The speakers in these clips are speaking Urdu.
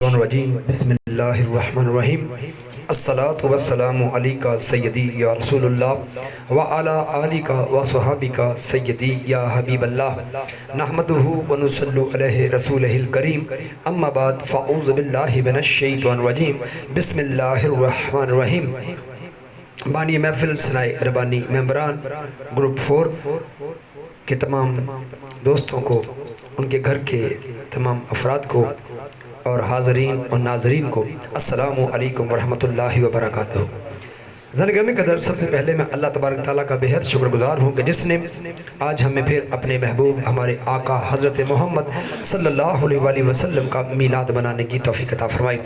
الرجیم بسم اللہ الرحمن الرحیم الصلاة والسلام علیکہ سیدی یا رسول اللہ وعلا آلکہ وصحابکہ سیدی یا حبیب اللہ نحمدہ ونصلو علیہ رسولہ الکریم اما بعد فاعوذ باللہ من الشیطان الرجیم بسم اللہ الرحمن الرحیم بانی محفل سنائے اربانی ممبران گروپ 4 کے تمام دوستوں کو، ان کے گھر کے تمام افراد کو اور حاضرین اور ناظرین کو السلام علیکم ورحمۃ اللہ وبرکاتہ۔ زنگرمی قدر سب سے پہلے میں اللہ تبارک تعالیٰ کا بہت شکر گزار ہوں کہ جس نے آج ہمیں پھر اپنے محبوب ہمارے آقا حضرت محمد صلی اللہ علیہ وآلہ وسلم کا میلاد منانے کی توفیق عطا فرمائی۔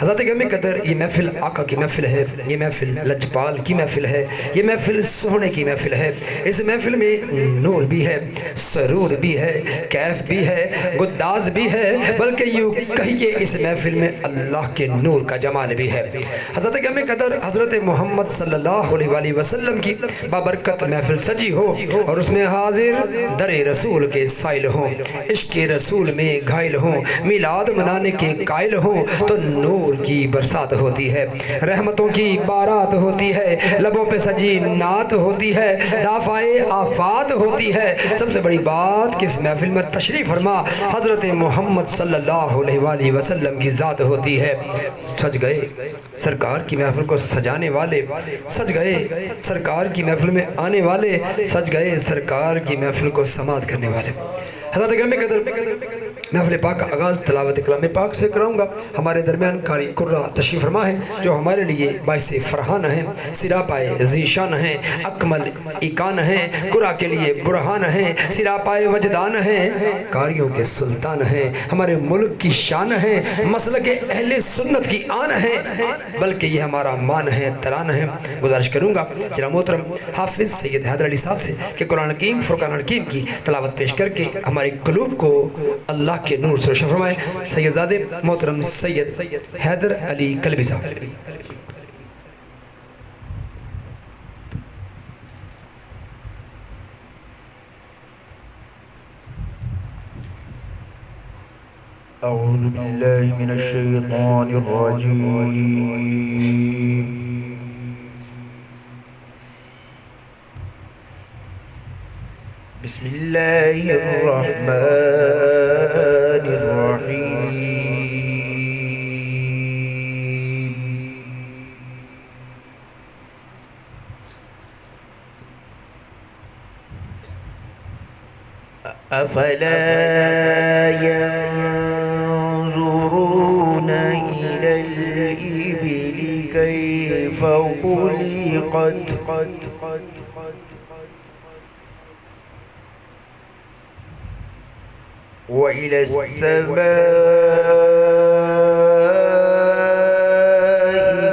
حضرت گرامی قدر یہ محفل آقا کی محفل ہے، یہ محفل لجپال کی محفل ہے، یہ محفل سونے کی محفل ہے۔ اس محفل میں نور بھی ہے، سرور بھی ہے، کیف بھی ہے، گداز بھی ہے، بلکہ یوں کہیے اس محفل میں اللہ کے نور کا جمال بھی ہے۔ حضرت گرامی قدر حضرت محمد صلی اللہ علیہ وآلہ وسلم کی بابرکت محفل سجی ہو اور اس میں حاضر در رسول کے سائل ہوں، عشق رسول میں گھائل ہوں، میلاد منانے کے قائل ہوں تو نور کی برسات ہوتی ہے، رحمتوں کی بارات ہوتی ہے، لبوں پہ سجی نعت ہوتی ہے، دافعے آفات ہوتی ہے۔ سب سے بڑی بات کہ اس محفل میں تشریف فرما حضرت محمد صلی اللہ علیہ وآلہ وسلم کی ذات ہوتی ہے۔ سج گئے سرکار کی محفل کو سجانے والے، سج گئے سرکار کی محفل میں آنے والے، سج گئے سرکار کی محفل کو سماعت کرنے والے۔ حضرت گرامی قدر محفل پاک کا آغاز تلاوت کلام پاک سے کراؤں گا۔ ہمارے درمیان قاری قرہ تشریف فرما ہے جو ہمارے لیے باعث فرحان ہیں، سراپائے ذیشان ہیں، اکمل ایکان ہیں، قرہ کے لیے برہان ہیں، سراپائے وجدان ہیں، قاریوں کے سلطان ہیں، ہمارے ملک کی شان ہیں، مسلک اہل سنت کی آن ہیں، بلکہ یہ ہمارا مان ہے، تران ہے۔ گزارش کروں گا جناب محترم حافظ سید حیدر علی صاحب سے کہ قرآن حکیم فرقان حکیم کی تلاوت پیش کر کے ہماری قلوب کو اللہ کے نور سے روشن فرمائے۔ سید زادے محترم سید حیدر علی کلبی صاحب۔ اعوذ باللہ من الشیطان الرجیم، بسم اللہ الرحمن الرحیم۔ افلا ينظرون إلى الإبل كيف خلقت وإلى السماء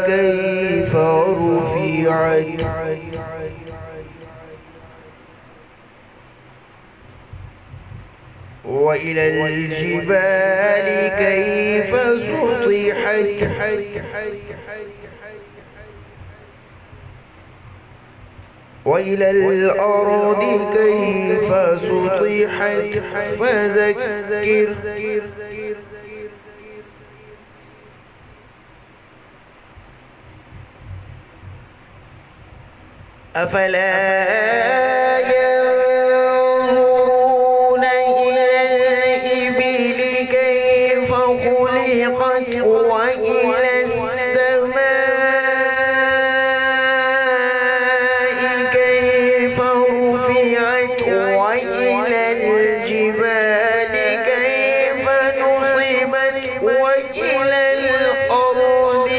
كيف رفعت وإلى الجبال كيف سطحت وإلى الأرض كيف سطحت فذكر أفلا ينظرون إلى الإبل كيف خلقت وإلى السماء كيف رفعت وإلى الجبال كيف نصبت وإلى الأرض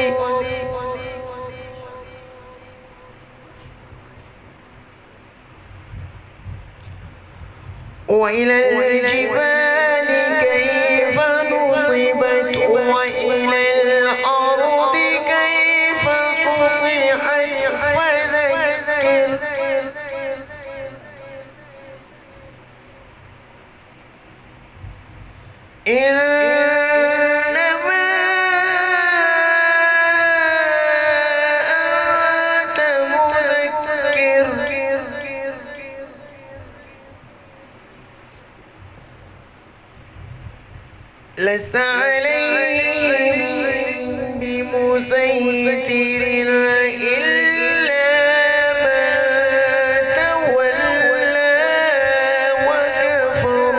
وإلى الجبال كيف نصبت وإلى الأرض كيف سطحت فذكر إنما أنت مذكر لست عليهم مسيطر إلا من تولى وكفر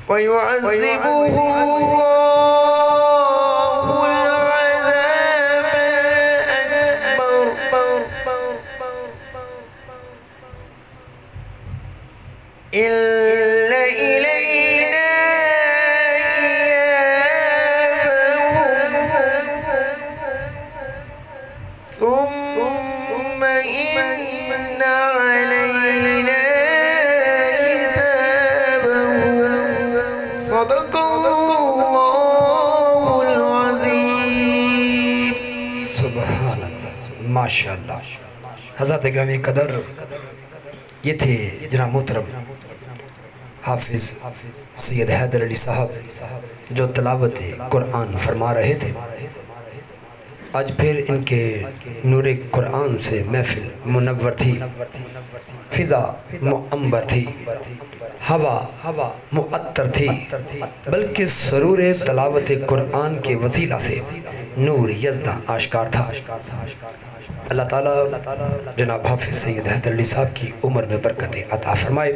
فيعذبه الله العذاب الأكبر إلا إلينا إيابهم ثم إن علينا حسابهم صدق الله العظيم سبحان اللہ ماشاءاللہ حضرت گرامی قدر یہ تھے جناب محترم حافظ سید حیدر علی صاحب جو تلاوت قرآن فرما رہے تھے۔ آج پھر ان کے نور قرآن سے محفل منور تھی، فضا معمبر تھی، ہوا معطر تھی، بلکہ سرور تلاوت قرآن کے وسیلہ سے نور یزداں آشکار تھا۔ اللہ تعالیٰ جناب حافظ سید حیدر علی صاحب کی عمر میں برکتیں عطا فرمائے،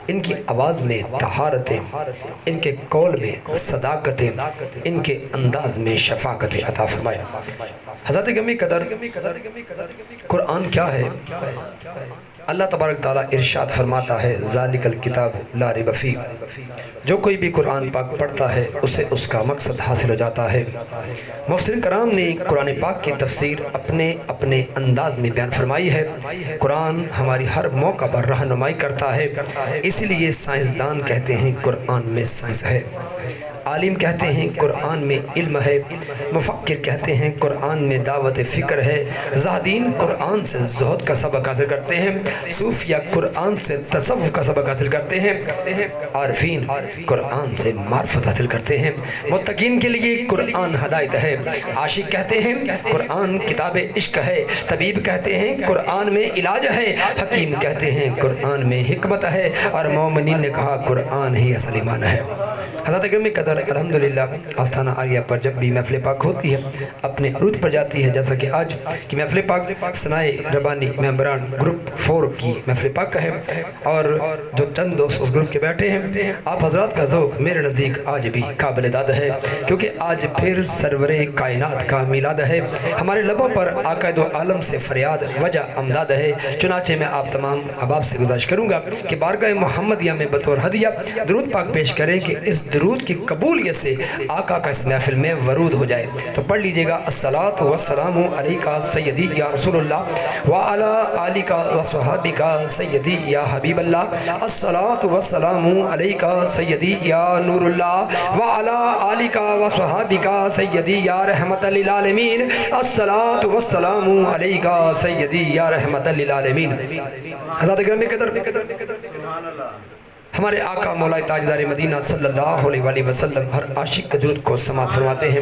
ان کی آواز میں طہارتیں، ان کے قول میں صداقتیں، ان کے انداز میں شفاقتیں عطا فرمائے۔ حضرت گرامی قدر قرآن کیا ہے؟ اللہ تبارک تعالیٰ ارشاد فرماتا ہے ذالک الکتاب لا ریب فیہ، جو کوئی بھی قرآن پاک پڑھتا ہے اسے اس کا مقصد حاصل ہو جاتا ہے۔ مفسرین کرام نے قرآن پاک کی تفسیر اپنے انداز میں بیان فرمائی ہے۔ قرآن ہماری ہر موقع پر رہنمائی کرتا ہے، اسی لیے سائنسدان کہتے ہیں قرآن میں سائنس ہے، عالم کہتے ہیں قرآن میں علم ہے، مفکر کہتے ہیں قرآن میں دعوت فکر ہے، زاہدین قرآن سے زہد کا سبق حاصل کرتے ہیں، صوفیہ قرآن سے تصوف کا سبق حاصل کرتے ہیں، عارفین قرآن سے معرفت حاصل کرتے ہیں، متقین کے لیے قرآن ہدایت ہے، عاشق کہتے ہیں قرآن کتاب عشق ہے، طبیب کہتے ہیں قرآن میں علاج ہے، حکیم کہتے ہیں قرآن میں حکمت ہے، اور مومنین نے کہا قرآن ہی اصل ایمان ہے۔ حضرت گرامی قدر الحمدللہ آستانہ عالیہ پر جب بھی محفل پاک ہوتی ہے اپنے عروج پر جاتی ہے، جیسا کہ آج کی محفل پاک ثنائے ربانی ممبران گروپ 4 کی محفل پاک ہے، اور جو چند دوست اس گروپ کے بیٹھے ہیں، آپ حضرات کا ذوق میرے نزدیک آج بھی قابل داد ہے، کیونکہ آج پھر سرور کائنات کا میلاد ہے۔ ہمارے لبوں پر آقا دو عالم سے فریاد وجہ امداد ہے، چنانچہ میں آپ تمام احباب سے گزارش کروں گا کہ بارگاہ محمدیہ میں بطور ہدیہ درود پاک پیش کریں کہ اس درود کی قبولیت سے آقا کا اس محفل میں ورود ہو جائے۔ تو پڑھ لیجئے گا الصلاۃ والسلام علیکہ سیدی یا رسول اللہ وعلی آلکہ وصحابکہ سیدی یا حبیب اللہ، الصلاۃ والسلام علیکہ سیدی یا نور اللہ وعلی آلکہ وصحابکہ سیدی یا رحمت للعالمین، الصلاۃ والسلام علیکہ سیدی یا رحمت للعالمین۔ حضرت گرامی قدر ہمارے آقا مولا تاجدار مدینہ صلی اللہ علیہ وآلہ وسلم ہر عاشق کے درود کو سماعت فرماتے ہیں۔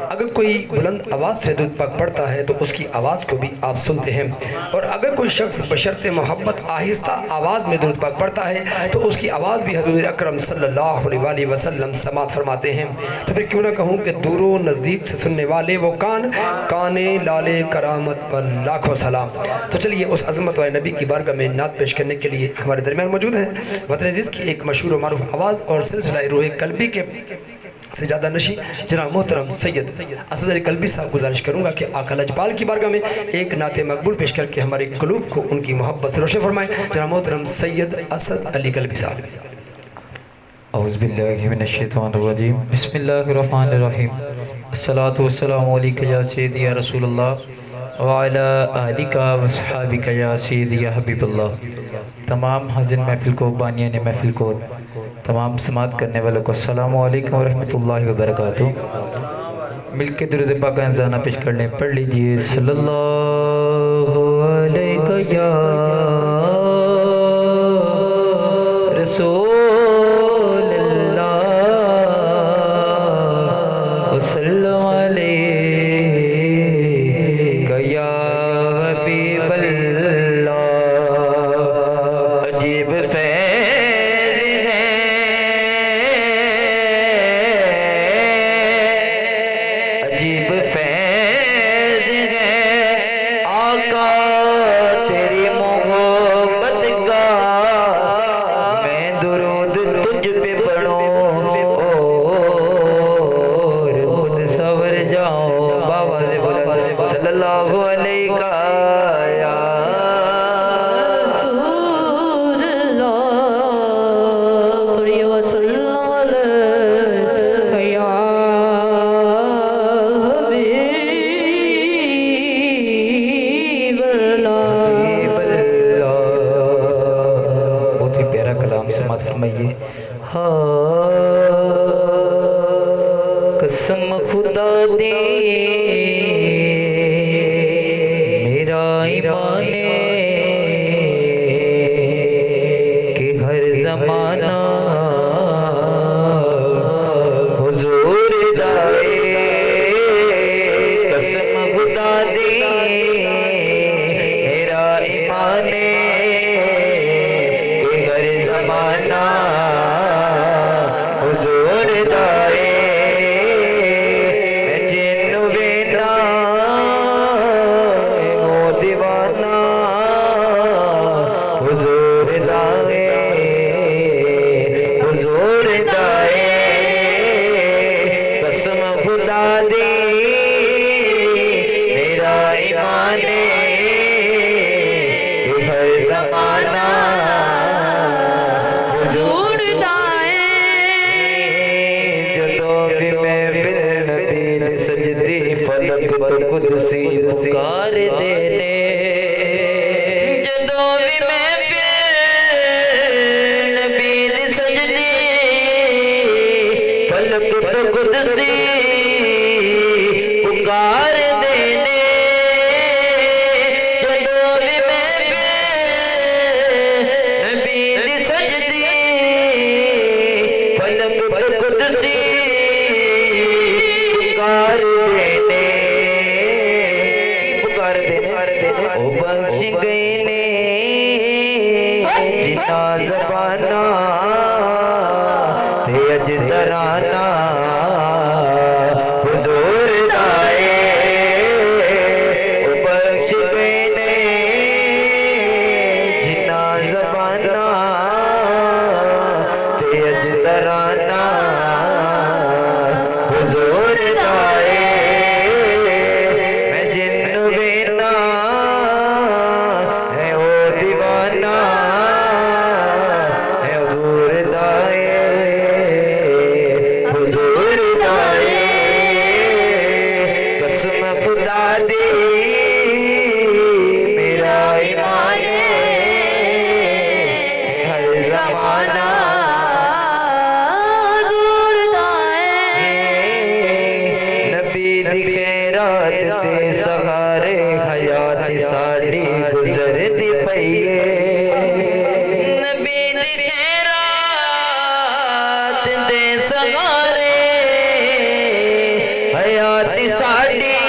اگر کوئی بلند آواز سے درود پاک پڑھتا ہے تو اس کی آواز کو بھی آپ سنتے ہیں، اور اگر کوئی شخص بشرط محبت آہستہ آواز میں درود پاک پڑھتا ہے تو اس کی آواز بھی حضور اکرم صلی اللہ علیہ وآلہ وسلم سماعت فرماتے ہیں۔ تو پھر کیوں نہ کہوں کہ دور و نزدیک سے سننے والے وہ کان لال کرامت پر لاکھوں سلام۔ تو چلیے اس عظمت والے نبی کی بارگاہ میں نعت پیش کرنے کے لیے ہمارے درمیان موجود ہیں وطن عزیز کی ایک مشہور و معروف آواز اور سلسلہ روح قلبی کے سجادہ نشی جناب محترم سید اسد علی قلبی صاحب گزارش کروں گا کہ آقا لجپال کی بارگاہ میں ایک نعت مقبول پیش کر کے ہمارے قلوب کو ان کی محبت سے روشن فرمائیں۔ جناب محترم سید اسد علی قلبی صاحب۔ اعوذ باللہ من الشیطان الرجیم، بسم اللہ الرحمن الرحیم، الصلاۃ والسلام علیکہ یا سیدی یا رسول اللہ وعلی آلکہ وصحابکہ یا سیدی یا حبیب اللہ۔ تمام حاضرین محفل کو، بانیان محفل کو، تمام سماعت کرنے والوں کو السلام علیکم ورحمۃ اللہ وبرکاتہ۔ مل کے درود پاک کا انزانہ پیش کر لیں، پڑھ لیجئے صلی اللہ علیہ یا رسول اللہ وسلم علیہ یا حبیب اللہ۔ عجیب فیض ہے وسلم علیہ یا حبیب اللہ۔ بہت ہی پیارا کلام سماعت فرمائیے۔ قسم خدا دی میرا ایمان کہ ہر زمانہ حضور دائے، قسم خدا دی میرا ایمان کہ ہر زمانہ حضور دائے، میں جن وینا او دیوانہ حضور دائے، حضور دائے، قسم خدا دی میرا ایمان کہ ہر زمانہ حضور دائے، جدوں بھی محفل نبی دی سجدی فلک تو قدسی پکار دینے، جدوں بھی محفل نبی دی سجدی فلک تو قدسی پکار دینے، جدوں بھی محفل نبی دی سجدی فلک تو قدسی پکار دینے، پکار دینے، او بخش گئے نے جنا زبانہ تے اج ترانہ حضور دائے، او بخش گئے نے جنا زبانہ تے اج ترانہ حضور دائے، میں جن وینا ہے او دیوانہ ہے حضور دائے، حضور دائے، قسم خدا دی میرا ایمان ہر زمانہ حضور دائے، نبی دی خیرات دے سہارے حیات ساڈی گزر دی پئیے، نبی دی خیرات دے سہارے حیات ساڈی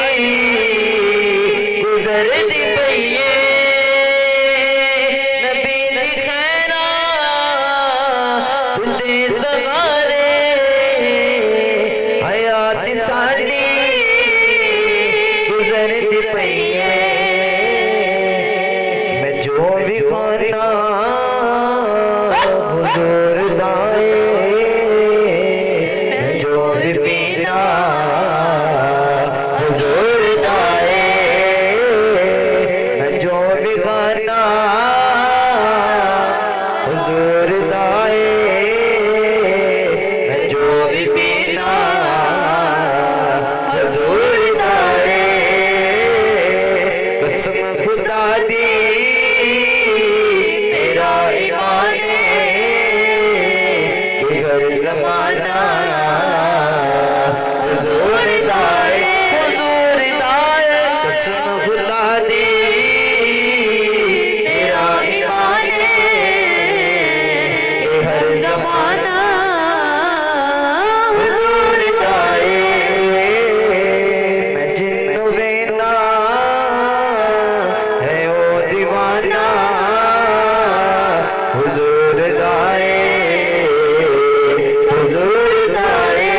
گزر دی پئیے، نبی دی خیرات دے سہارے حیات ساڈی گزر دی پئیے، میں جو بھی کھانا حضور دائے، میں جو بھی پینا حضور دائے، میں جو بھی کھانا حضور دائے، میں جو بھی پینا حضور دائے، قسم خدا دی میرا ایمان کہ ہر زمانہ حضور دائے، حضور دائے، قسم خدا دی میرا ایمان کہ ہر زمانہ حضور دائے، میں جن وینا ہے او دیوانہ حضور دائے، حضور دائے،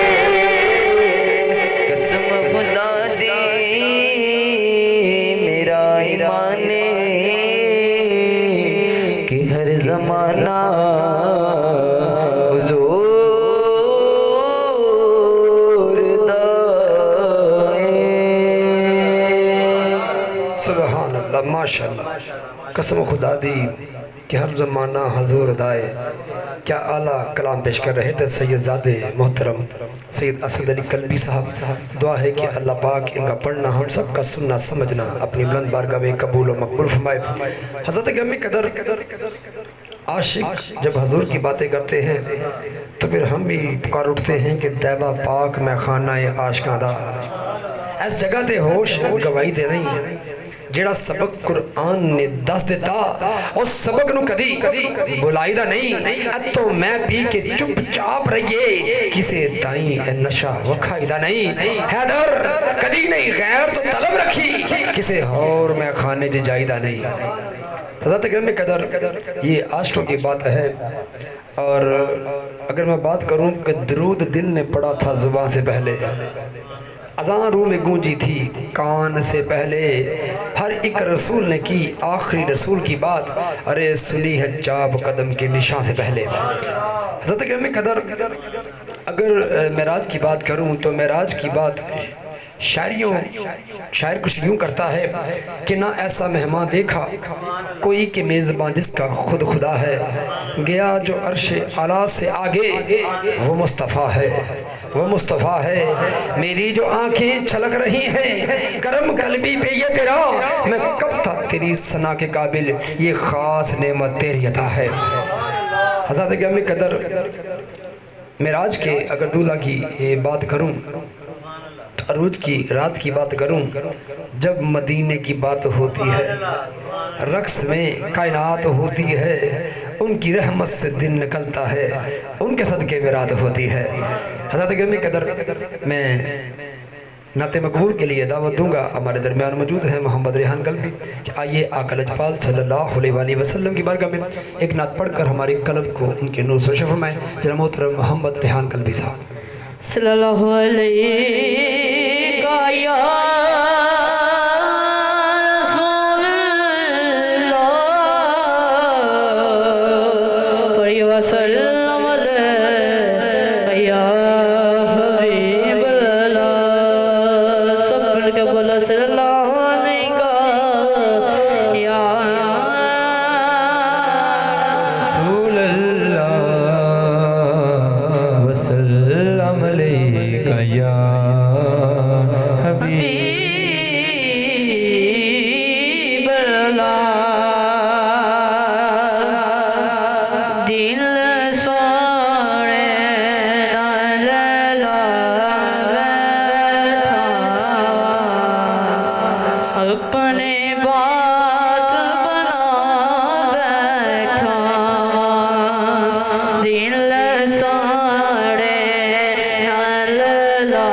قسم خدا دی میرا ایمان کہ ہر زمانہ حضور دائے۔ سبحان اللہ، ماشاءاللہ، قسم خدا دی کہ ہر زمانہ حضور دائے، کیا اعلیٰ کلام پیش کر رہے تھے سید زادے محترم سید اسد علی کلبی صاحب. دعا ہے کہ اللہ پاک ان کا پڑھنا ہم سب کا سننا سمجھنا اپنی بلند بارگاہ میں قبول و مقبول فرمائے. حضرت گرامی قدر عاشق جب حضور کی باتیں کرتے ہیں تو پھر ہم بھی پکار اٹھتے ہیں کہ طیبہ پاک میں خانہ عاشقاں دا اس جگہ دے ہوش گواہی دے نہیں جیڑا سبق قرآن نے دس دیتا اس سبق نو کدی بلائی دا نہیں. اتو میں پی کے چپ چاپ رہیے کسے تائیں نشہ وکھائی دا نہیں. حیدر کدی نہیں غیر تو طلب رکھی کسے اور میں خانے جائی دا نہیں. حضرت گرامی قدر یہ عاشقوں کی بات ہے. اور اگر میں بات کروں کہ درود دل نے پڑھا تھا زبان سے پہلے, اذان روح میں گونجی تھی کان سے پہلے, ہر ایک رسول نے کی آخری رسول کی بات, ارے سنی ہے چاپ قدم کے نشان سے پہلے. حضرت گرامی قدر اگر معراج کی بات کروں تو معراج کی بات شاعر کچھ یوں کرتا ہے کہ نہ ایسا مہمان دیکھا کوئی کہ میزبان جس کا خود خدا ہے, گیا جو عرش اعلیٰ سے آگے وہ مصطفیٰ ہے, وہ مصطفیٰ ہے. میری جو آنکھیں چھلک رہی ہیں کرم قلبی پہ یہ تیرا, میں کب تھا تیری ثنا کے قابل, یہ خاص نعمت تیری عطا ہے. حضرت گرامی قدر معراج کے اگر دولہا کی بات کروں, عروج کی رات کی بات کروں, جب مدینے کی بات ہوتی ہے رقص میں کائنات ہوتی ہے, ان کی رحمت سے دن نکلتا ہے, ان کے صدقے میں رات ہوتی ہے. حضرت گرامی قدر میں نعت مقبول کے لیے دعوت دوں گا. ہمارے درمیان موجود ہیں محمد ریحان قلبی, کہ آئیے آقا لجپال صلی اللہ علیہ وآلہ وسلم کی بارگاہ میں ایک نعت پڑھ کر ہمارے قلب کو ان کے نور سے روشن فرمائیں. جناب محترم محمد ریحان قلبی صاحب. صلی اللہ علیہ یا رسول اللہ پڑھی وسلم علیہ یا حبیب اللہ, سب مل کے بولا صلی اللہ علیہ یا رسول اللہ وسلم علیہ یا حبیب اللہ. دل سوڑے نالا بیٹھا اپنے بات بنا بیٹھا, دل سوڑے نالا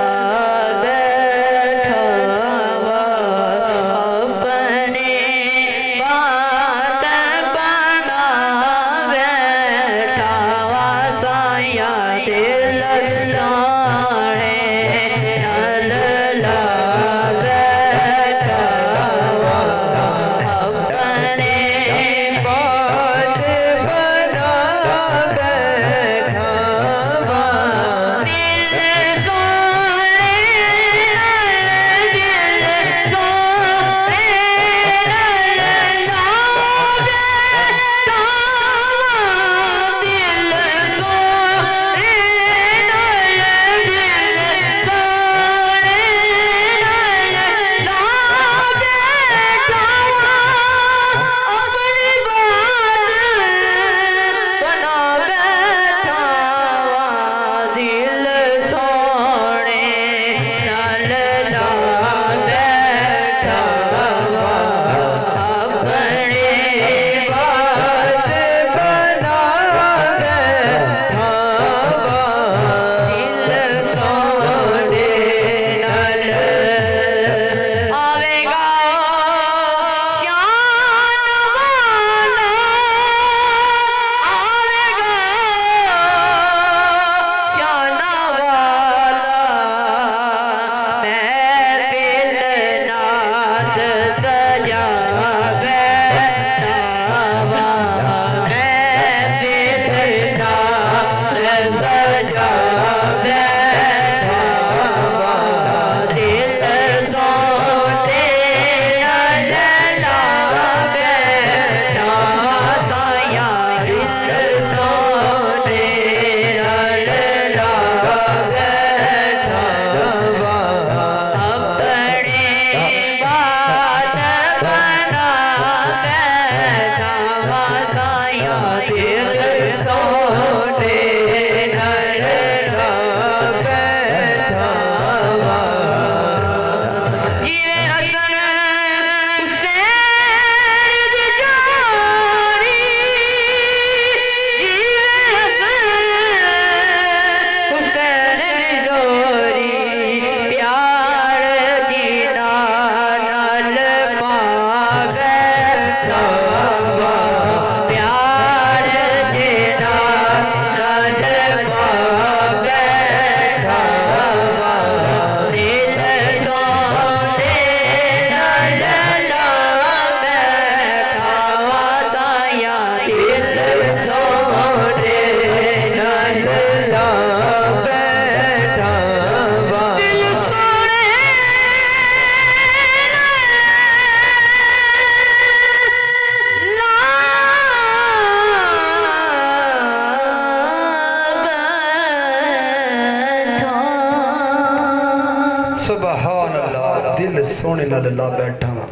سبحان اللہ، دل سونے نال اللہ بیٹھا ہاں۔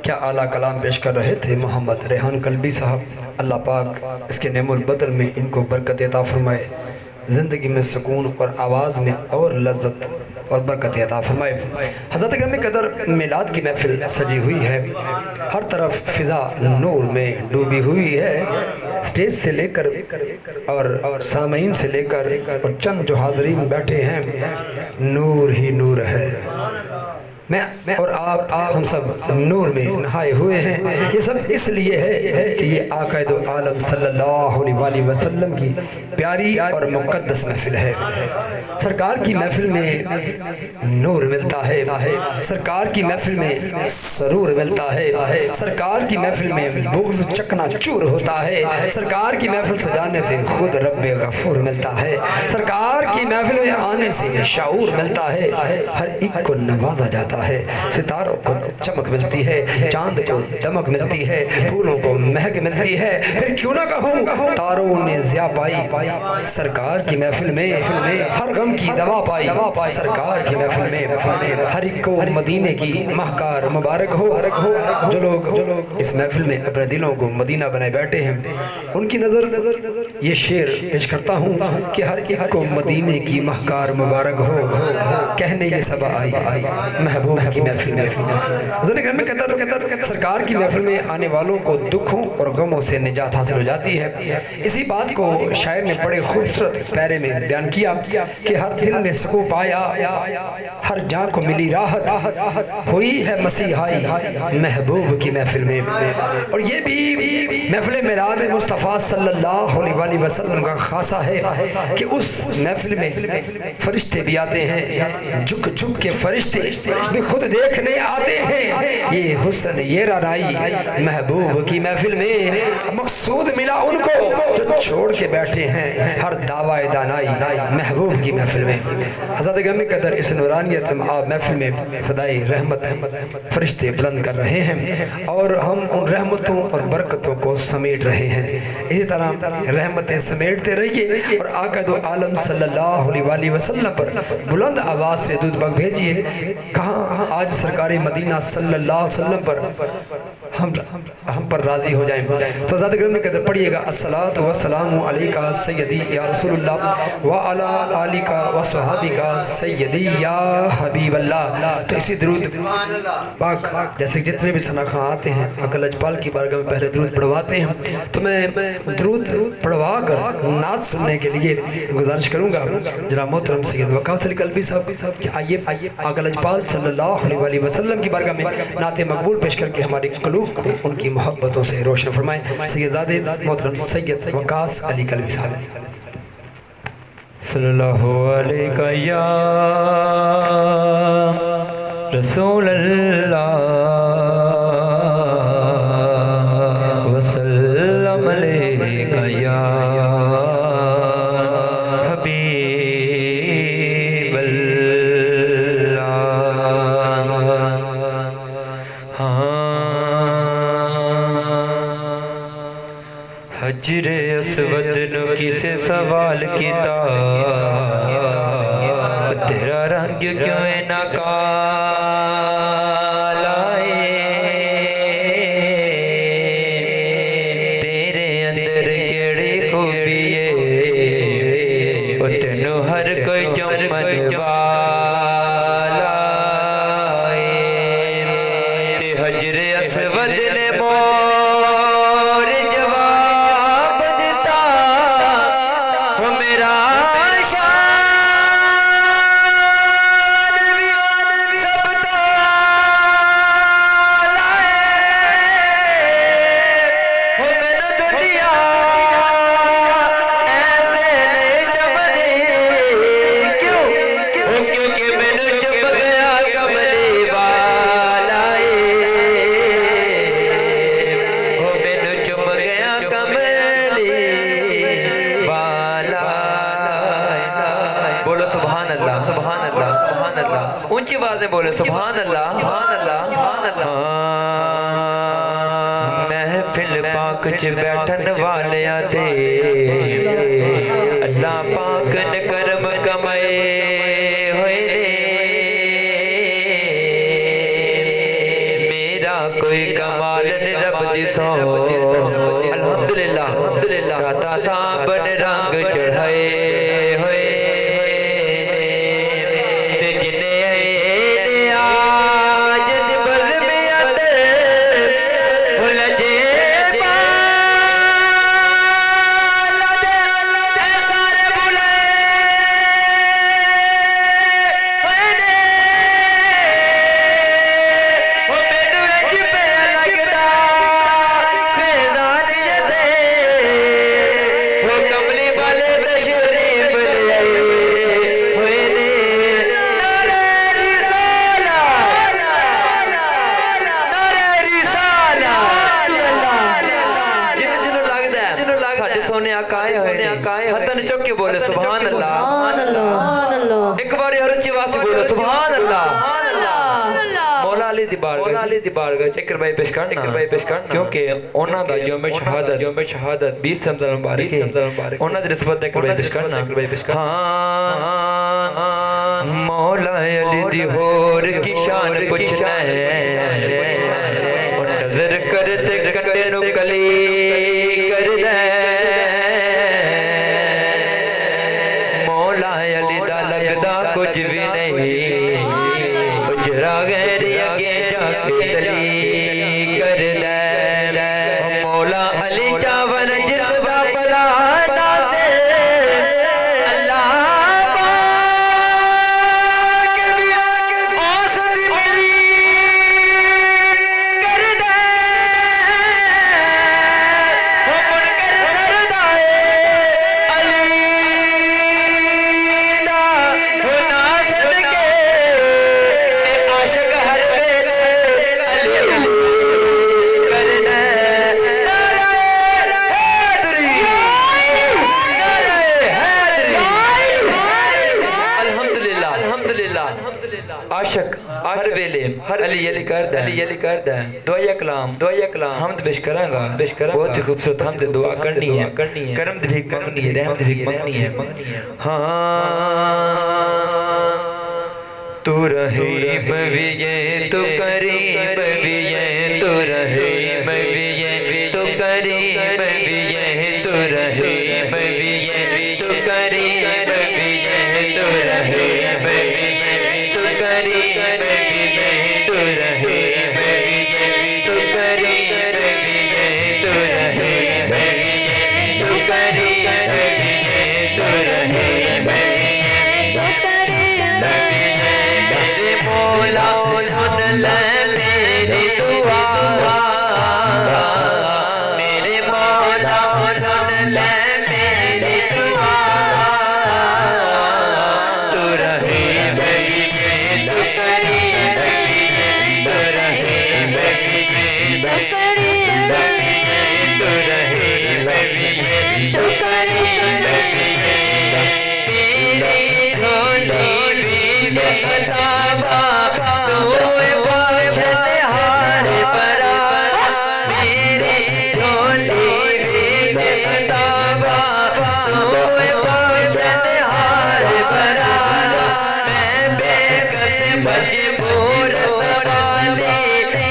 کیا اعلیٰ کلام پیش کر رہے تھے محمد ریحان قلبی صاحب، اللہ پاک اس کے نعم البدل میں ان کو برکت عطا فرمائے، زندگی میں سکون اور آواز میں اور لذت اور برکت عطا فرمائے۔ حضرت گرامی قدر میلاد کی محفل سجی ہوئی ہے، ہر طرف فضا نور میں ڈوبی ہوئی ہے، سٹیج سے لے کر اور سامعین سے لے کر اور چند جو حاضرین بیٹھے ہیں، نور ہی نور ہے۔ میں اور آپ ہم سب نور میں نہائے ہوئے ہیں۔ یہ سب اس لیے ہے کہ یہ آقا دو عالم صلی اللہ علیہ وسلم کی پیاری اور مقدس محفل ہے۔ سرکار کی محفل میں نور ملتا ہے، سرکار کی محفل میں سرور ملتا ہے، سرکار کی محفل میں بغض چکنا چور ہوتا ہے، سرکار کی محفل سجانے سے خود رب غفور ملتا ہے، سرکار کی محفل میں آنے سے شعور ملتا ہے، ہر ایک کو نوازا جاتا ہے، ستاروں کو چمک ملتی ہے، چاند کو دمک ملتی ہے، پھولوں کو مہک ملتی ہے، پھر کیوں نہ کہوں تاروں نے ضیا پائی سرکار کی محفل میں، ہر غم کی دوا پائی سرکار کی محفل میں، ہر ایک کو مدینے کی مہکار مبارک ہو۔ جو لوگ اس محفل میں اپنے دلوں کو مدینہ بنائے بیٹھے ہیں، ان کی نظر یہ شعر پیش کرتا ہوں کہ ہر ایک کو مدینے کی مہکار مبارک ہو، کہنے یہ سب آئی محبوب کی محفل میں۔ حضرت گرامی قدر سرکار کی محفل میں آنے والوں کو دکھوں اور غموں سے نجات حاصل ہو جاتی ہے۔ اسی بات کو شاعر نے بڑے خوبصورت پیرے میں بیان کیا کہ ہر دل نے سکون پایا، ہر جان کو ملی راحت، ہوئی ہے مسیحائی محبوب کی محفل میں۔ اور یہ بھی محفل میلاد مصطفیٰ صلی اللہ علیہ وسلم کا خاصہ ہے کہ اس محفل میں فرشتے بھی آتے ہیں، جھک جھک کے فرشتے بھی خود دیکھنے آتے ہیں۔ یہ حسن یہ رانائی محبوب کی محفل میں، مقصود ملا ان کو جو چھوڑ کے بیٹھے ہیں ہر دعوی دانائی محبوب کی محفل میں۔ حضرت گرامی قدر اس نورانیت محفل میں صدائے رحمت فرشتے بلند کر رہے ہیں اور ہم ان رحمتوں اور برکتوں کو سمیٹ رہے ہیں۔ اسی طرح رحمتیں سمیٹتے رہیے اور آقا دو عالم صلی اللہ علیہ وسلم پر بلند آواز سے درود پاک بھیجیے۔ کہاں آج سرکار مدینہ صلی اللہ علیہ وسلم پر ہم پر راضی ہو جائیں۔ تو حضرت گرامی قدر پڑھیے گا الصلاۃ والسلام علیکہ سیدی یا رسول اللہ وعلی آلکہ وصحابکہ سیدی یا حبیب اللہ۔ تو اسی درود پاک جیسے جتنے بھی ثنا خواں آتے ہیں آقا لجپال کی بارگاہ میں پہلے درود پڑھواتے ہیں، تو میں درود پڑھوا کر نعت سننے کے لیے گزارش کروں گا جناب محترم سید وقاص علی قلبی صاحب کہ آئیے آقا لجپال صلی اللہ علیہ وسلم کی بارگاہ میں نعت مقبول پیش کر کے ہمارے قلوب کو ان کی محبتوں سے روشن فرمائیں۔ سیدزادے محترم سید وقاص علی قلبی صاحب۔ صلی اللہ علیہ یا رسول اللہ وسلم علیہ یا حبیب اللہ۔ حجر اسود نو کسے سوال کیتا تیرا رنگ کیوں نہ کالا تیرے اندر کیڑی خوبی ہے وہ تینوں ہر کوئی چمن والا تے حجر اسود نے مور جواب دیتا وہ میرا اونچی آوازیں بولے سبحان اللہ سبحان اللہ سبحان اللہ۔ محفل پاک چ بیٹھن والیاں تے اللہ پاک نے کرم کمائے ہوئے نے کوئی کمال نہیں رب دی سو الحمدللہ داتا صاحب نے رنگ چڑھائے ہوئے تے جنے نے آج دی بزم اندر لجے پالا دے اے سارے بھولے ہوئے نے وہ مینوں اج پہ لگدا فیضان دے وہ کملی والے تشریف لے آئے ہوئے نے نعرہ رسالہ جنوں لگدا ہے ساڈے سونے آقا آئے ہوئے نے ہتھاں چک کے بولے سبحان اللہ ایک باری ہر اچھی آواز سے بولے سبحان اللہ مولا علی دی بارگاہ چکر بھائی پیش کرنا کیونکہ انہاں دا یوم شہادت 20 رمضان مبارک ہے انہاں دی نسبت ایک بھائی پیش کرنا ہاں مولا علی دی ہور کی شان پوچھنا ہے نظر کرتے کٹے نو کلی کر دے مولا علی دا لگدا کچھ بھی نہیں اجرا غیر اگے جا کے تلی کر دے مولا علی جاون جس باپلا نازے اللہ پاک بھی آسد ملی کر دے حکم کر سردائے علی دا نازد کے اے عاشق ہر ویلے علی کر دے نعرہ حیدری الحمدللہ عاشق ہر ویلے علی کر دے دعائے کلام حمد پیش کراں گا بہت ہی خوبصورت حمد دعا کرنی ہے کرم دی بھیک مانگنی ہے رحمت دی بھیک مانگنی ہے ہاں تو رحیم بھی ہے تو کریم بھی ہے تو رحیم بھی ہے تو کریم بھی ہے تو رحیم بھی ہے تو کریم بھی ہے تو رحیم بھی ہے تو کریم بھی ہے تو رحیم بھی ہے تو کریم بھی ہے تو رحیم بھی ہے تو کریم بھی ہے تو رحیم بھی ہے میرے مولا سن لے میری دعا میرے مولا سن لے میری دعا تو رحیم بھی ہے تو کریم بھی ہے تو رحیم بھی ہے تو کریم بھی ہے تو رحیم بھی ہے تو کریم بھی ہے میری جھولی بھی کتابا تو بچن ہار برا میری جھولی بھی کتابا تو بچن ہار برا میں بے کس مجبور سوالی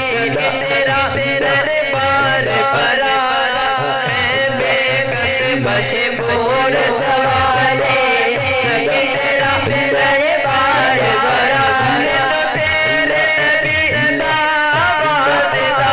سبھی تیرا دربار برا میں بے کس مجبور سوالی سبھی تیرا دربار برا میں تو تیرے نبی دا واسطہ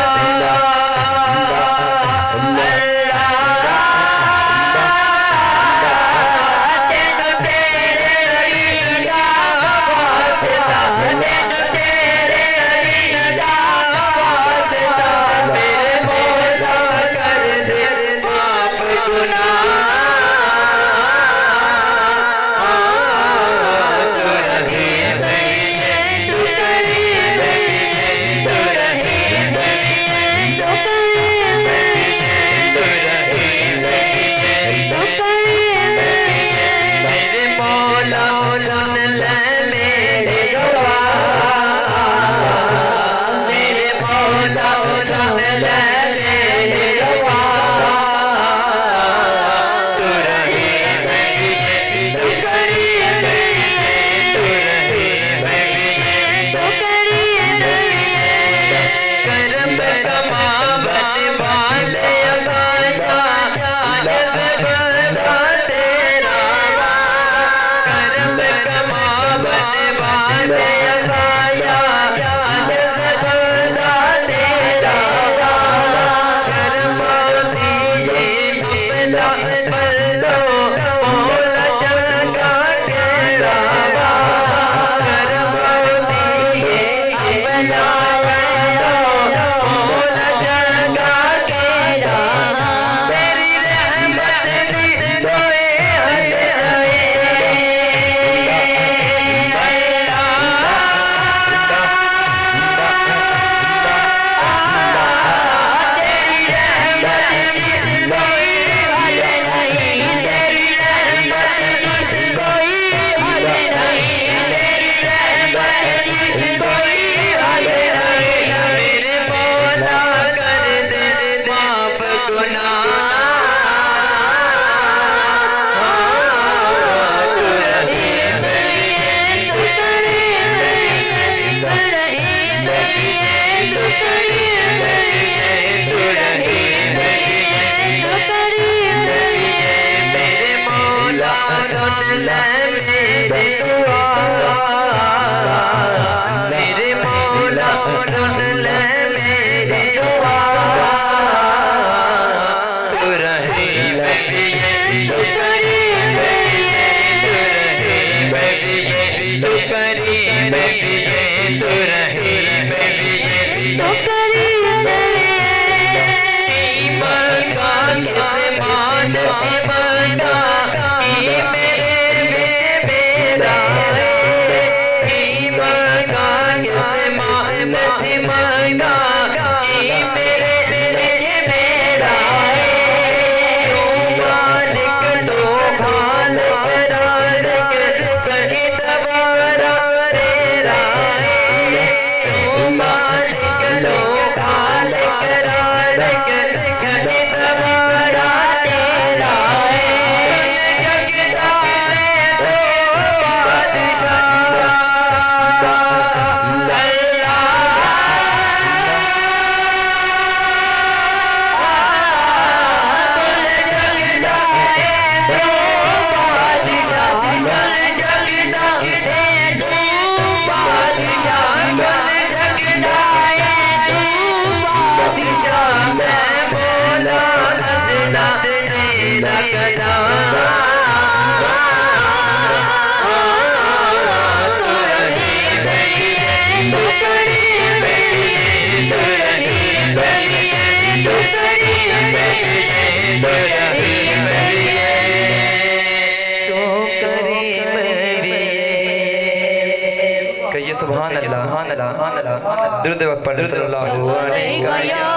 کرم کہیے سبحان اللہ درود وقت پر صلی اللہ علیہ وسلم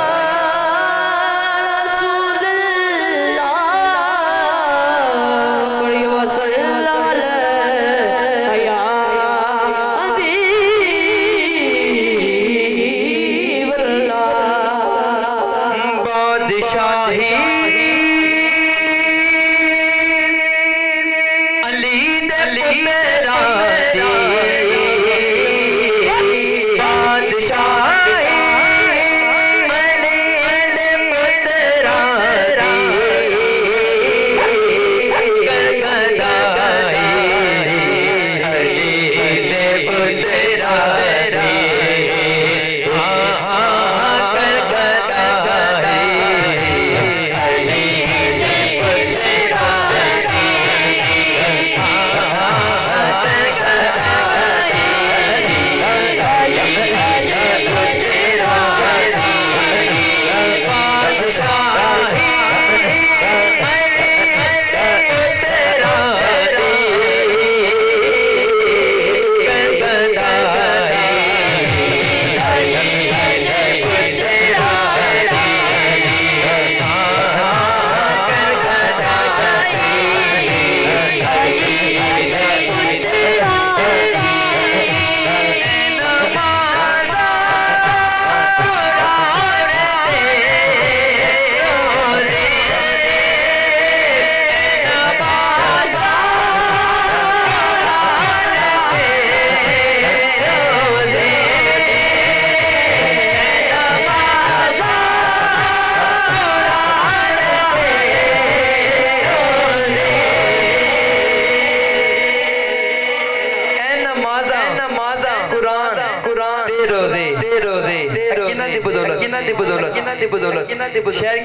شہر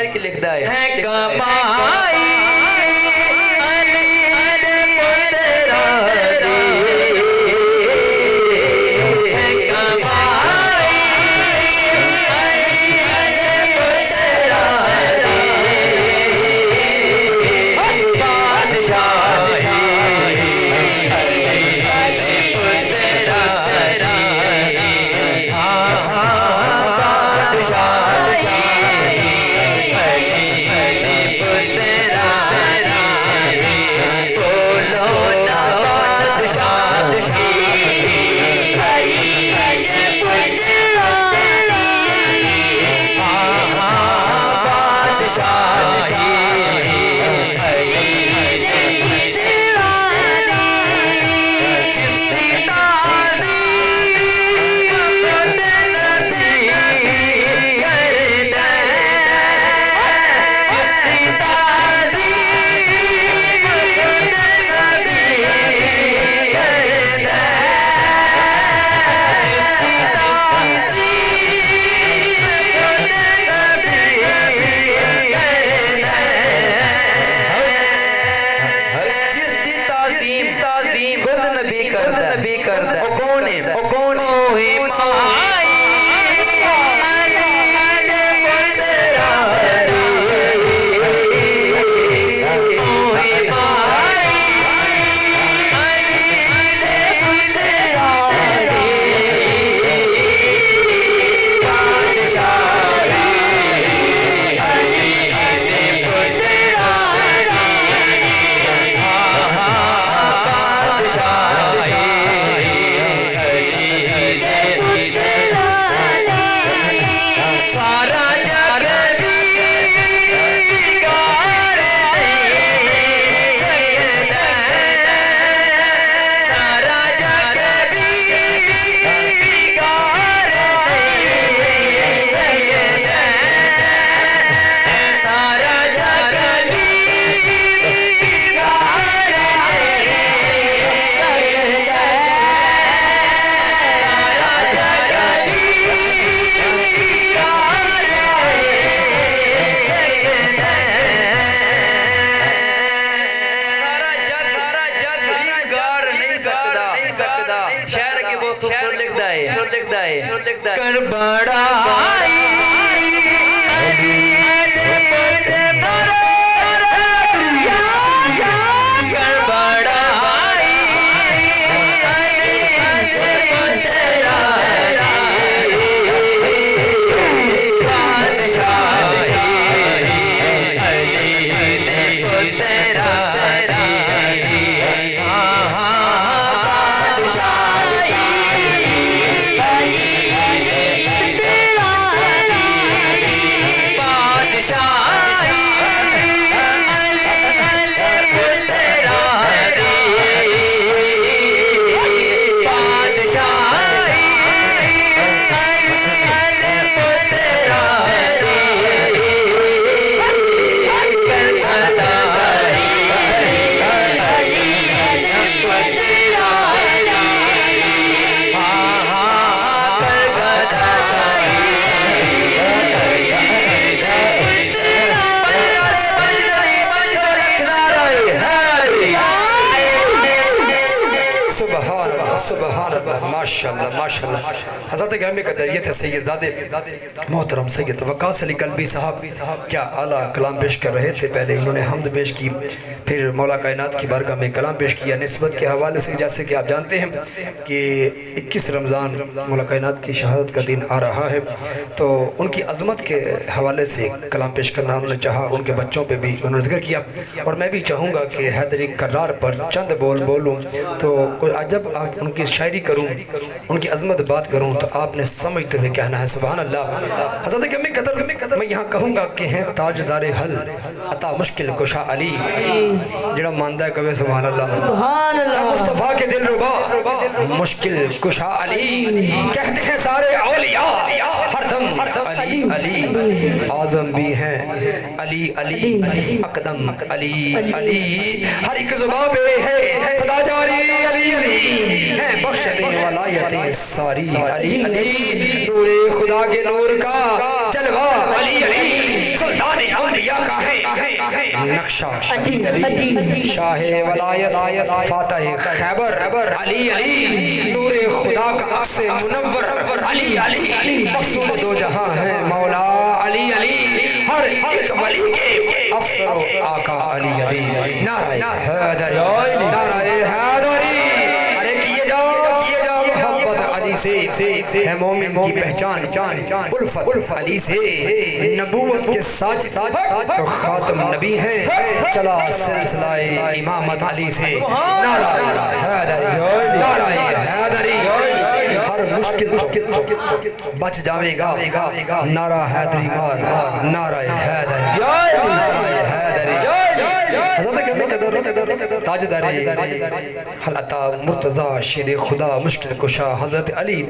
کی لکھدا ہے کمائی کر بڑائی کر بڑائی سبحان اللہ سبحان اللہ ماشاءاللہ ماشاءاللہ۔ حضرت گرامی قدریت سیدزادے محترم سید وقاص علی قلبی صاحب کیا اعلیٰ کلام پیش کر رہے تھے۔ پہلے انہوں نے حمد پیش کی، پھر مولا کائنات کی بارگاہ میں کلام پیش کیا نسبت کے حوالے سے، جیسے کہ آپ جانتے ہیں کہ 21 رمضان مولا کائنات کی شہادت کا دن آ رہا ہے، تو ان کی عظمت کے حوالے سے کلام پیش کرنا انہوں نے چاہا، ان کے بچوں پہ بھی انہوں نے ذکر کیا، اور میں بھی چاہوں گا کہ حیدری کرار پر چند بول بولوں تو جب آپ ان کی شاعری کروں، ان کی عظمت بات کروں تو آپ نے سمجھتے ہوئے کہنا ہے سبحان اللہ۔ حضرت گرامی قدر میں یہاں کہوں گا کہ ہیں تاجدار حل عطا مشکل کشا علی، جڑا ماندہ ہے کہے سبحان اللہ، مصطفیٰ کے دل ربا مشکل کشا علی، کہتے ہیں سارے اولیاء ہر دم علی علی، اعظم بھی ہیں علی علی، اقدم علی علی، ہر ایک زباں پہ ہے صدا جاری علی علی، ہے بخش دیں ولایتیں ساری علی علی، نور خدا کے نور کا جلوہ علی علی، سلطان انبیاء کا ہے نقشہ علی علی، شاہ ولایت فاتح خیبر علی علی، نور خدا کا عکس منور علی علی، مقصود دو جہاں ہے مولا علی علی، ہر ایک ولی کے افسر و آقا علی علی، نعرہ حیدری نعرہ حیدری، ارے کیے جاؤ محبت علی سے ہے مومن کی پہچان، الفت علی سے نبوت کے ساتھ تو خاتم نبی ہیں، چلا سلسلہ امامت علی سے، نعرہ حیدری نعرہ حیدری، ہر مشکل بچ جاوے گا نعرہ حیدری مار، نعرہ حیدری نعرہ حیدری۔ حضرت قدر تاجدار حل عطا مرتضی شیر خدا مشکل کشا حضرت علی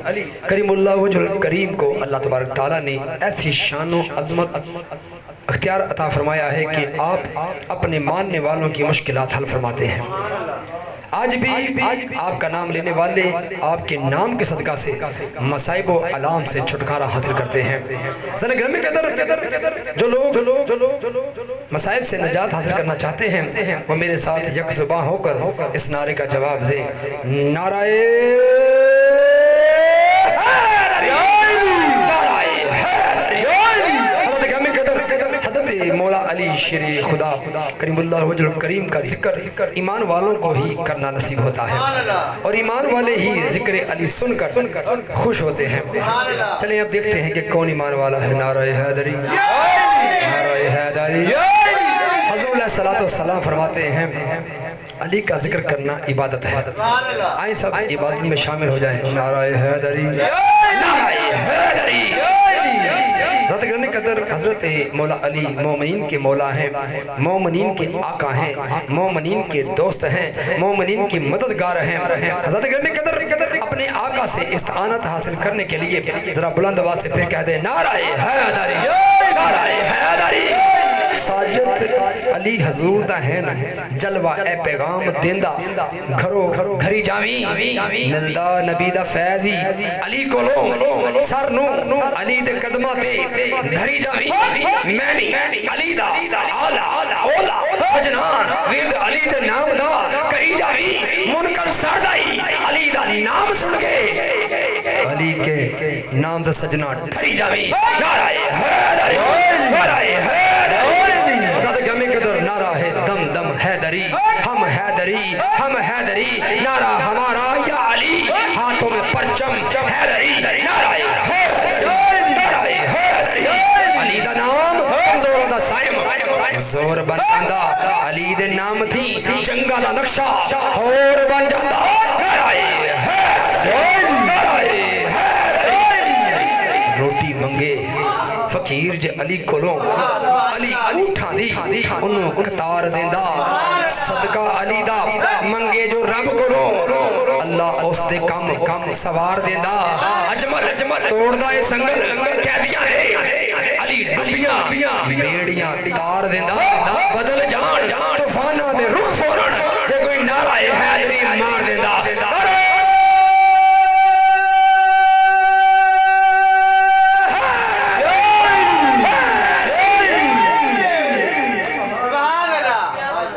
کریم اللہ وجہ الکریم کو اللہ تبارک تعالیٰ نے ایسی شان و عظمت اختیار عطا فرمایا ہے کہ آپ اپنے ماننے والوں کی مشکلات حل فرماتے ہیں۔ آج بھی آپ کا نام لینے والے آپ کے نام کے صدقہ سے مصائب و علام سے چھٹکارا حاصل کرتے ہیں۔ ذرا گرامی قدر جو لوگ مصائب سے نجات حاصل کرنا چاہتے ہیں وہ میرے ساتھ یک زباں ہو کر اس نعرے کا جواب دیں، نعرہ مولا علی شیر خدا کریم اللہ وجہ الکریم کا ذکر ایمان والوں کو ہی کرنا نصیب ہوتا ہے، اور ایمان والے ہی ذکر علی سن کر خوش ہوتے ہیں۔ چلیں اب دیکھتے ہیں کہ کون ایمان والا ہے۔ نعرہ حیدری نعرہ حیدری۔ حضور علیہ السلام فرماتے ہیں علی کا ذکر کرنا عبادت ہے، آئیں سب عبادت میں شامل ہو جائیں۔ نعرہ حیدری نعرہ حیدری۔ ذات گرامی قدر حضرت مولا علی مومنین کے مولا ہیں، مومنین کے آقا ہیں، مومنین کے دوست ہیں، مومنین کے مددگار ہیں۔ حضرت گرامی قدر اپنے آقا سے استعانت حاصل کرنے کے لیے ذرا بلند آواز سے پھر کہہ دیں نعرہ حیدری نعرہ حیدری۔ ساجد علی حضور دا ہے نا جلوہ اے پیغام دیندہ، گھرو گھری جاویں ملدہ نبی دا فیضی، علی کولو سر نو علی دے قدمہ تے دھری جاویں، مینی علی دا آلہ اولا سجنان ورد علی دے نام دا کری جاویں، منکر سردائی علی دا نام سن کے علی کے نام سے سجنان دھری جاویں۔ نعرہ حیدری نعرہ حیدری۔ حضرت گرامی قدر نعرہ ہے دم دم حیدری، ہم حیدری ہم حیدری، نعرہ ہمارا یا علی ہاتھوں میں پرچم حیدری، نعرہ حیدری نعرہ حیدری۔ علی دا نام زور دا سائم زور بن جاندہ، علی دے نام تھی جنگا دا نقشہ اور بن جاندہ، نعرہ حیدری نعرہ حیدری۔ روٹی منگے فقیر جے علی کولوں علی اوٹھاں دی انہوں کتار دیندہ، صدقہ علی دا منگے جو رب کولوں اللہ اس دے کم سوار دیندہ، اجمل توڑ دائے سنگل قیدیاں ہے علی ڈبیاں بیڑیاں تار دیندہ، بدل جان طوفانہ دے رخ فورن جے کوئی نعرہ حیدری مار دیندہ۔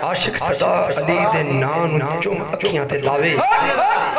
عاشق صدا علی دے نام چم اکھیاں تے لاوے،